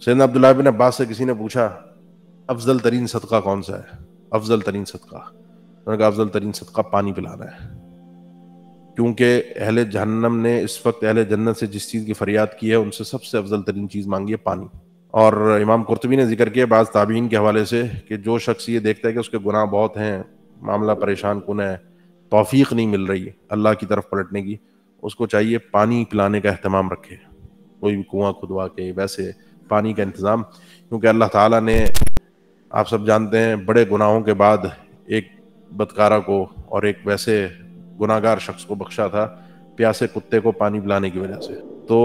سیدنا عبداللہ بن عباس سے کسی نے پوچھا افضل ترین صدقہ کون سا ہے؟ افضل ترین صدقہ، انہوں نے کہا افضل ترین صدقہ پانی پلانا ہے، کیونکہ اہل جہنم نے اس وقت اہل جنت سے جس چیز کی فریاد کی ہے ان سے سب سے افضل ترین چیز مانگی ہے پانی۔ اور امام قرطبی نے ذکر کیا بعض تابعین کے حوالے سے کہ جو شخص یہ دیکھتا ہے کہ اس کے گناہ بہت ہیں، معاملہ پریشان کن ہے، توفیق نہیں مل رہی اللہ کی طرف پلٹنے کی، اس کو چاہیے پانی پلانے کا اہتمام رکھے، کوئی بھی کنواں کھدوا کے ویسے پانی کا انتظام، کیونکہ اللہ تعالیٰ نے، آپ سب جانتے ہیں، بڑے گناہوں کے بعد ایک بدکارہ کو اور ایک ویسے گناہگار شخص کو بخشا تھا پیاسے کتے کو پانی پلانے کی وجہ سے۔ تو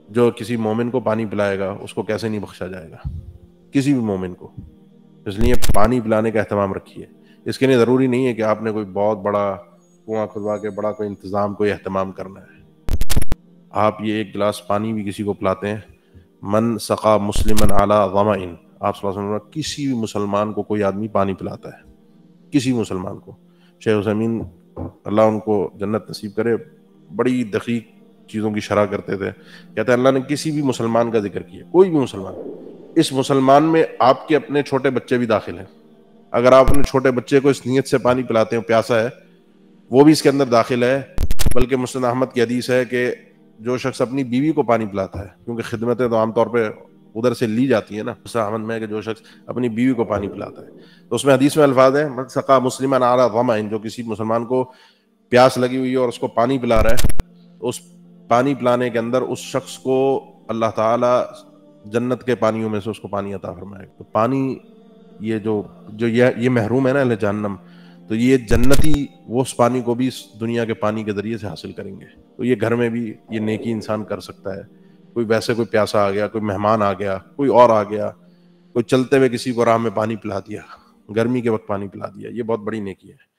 جو کسی مومن کو پانی پلائے گا اس کو کیسے نہیں بخشا جائے گا، کسی بھی مومن کو۔ اس لیے پانی پلانے کا اہتمام رکھیے۔ اس کے لیے ضروری نہیں ہے کہ آپ نے کوئی بہت بڑا کنواں کھدوا کے بڑا کوئی انتظام، کوئی اہتمام کرنا ہے۔ آپ یہ ایک گلاس پانی بھی کسی کو پلاتے ہیں، من سقا مسلمن علی ظمأ، آپ صلی اللہ علیہ وسلم، کسی بھی مسلمان کو کوئی آدمی پانی پلاتا ہے، کسی مسلمان کو۔ شیخ عثیمین اللہ ان کو جنت نصیب کرے، بڑی دقیق چیزوں کی شرح کرتے تھے، کہتے ہیں اللہ نے کسی بھی مسلمان کا ذکر کیا، کوئی بھی مسلمان، اس مسلمان میں آپ کے اپنے چھوٹے بچے بھی داخل ہیں۔ اگر آپ اپنے چھوٹے بچے کو اس نیت سے پانی پلاتے ہیں، پیاسا ہے، وہ بھی اس کے اندر داخل ہے۔ بلکہ مسند احمد کی حدیث ہے کہ جو شخص اپنی بیوی کو پانی پلاتا ہے، کیونکہ خدمتیں تو عام طور پہ ادھر سے لی جاتی ہیں نا، مسند احمد میں ہے کہ جو شخص اپنی بیوی کو پانی پلاتا ہے، تو اس میں حدیث میں الفاظ ہیں من سقا مسلمن علی ظمأ، جو کسی مسلمان کو پیاس لگی ہوئی ہے اور اس کو پانی پلا رہا ہے، تو اس پانی پلانے کے اندر اس شخص کو اللہ تعالیٰ جنت کے پانیوں میں سے اس کو پانی عطا فرمائے۔ تو پانی یہ جو یہ محروم ہے نا اہل جہنم، تو یہ جنتی وہ اس پانی کو بھی اس دنیا کے پانی کے ذریعے سے حاصل کریں گے۔ تو یہ گھر میں بھی یہ نیکی انسان کر سکتا ہے، کوئی ویسے کوئی پیاسا آ گیا، کوئی مہمان آ گیا، کوئی اور آ گیا، کوئی چلتے ہوئے کسی کو راہ میں پانی پلا دیا، گرمی کے وقت پانی پلا دیا، یہ بہت بڑی نیکی ہے۔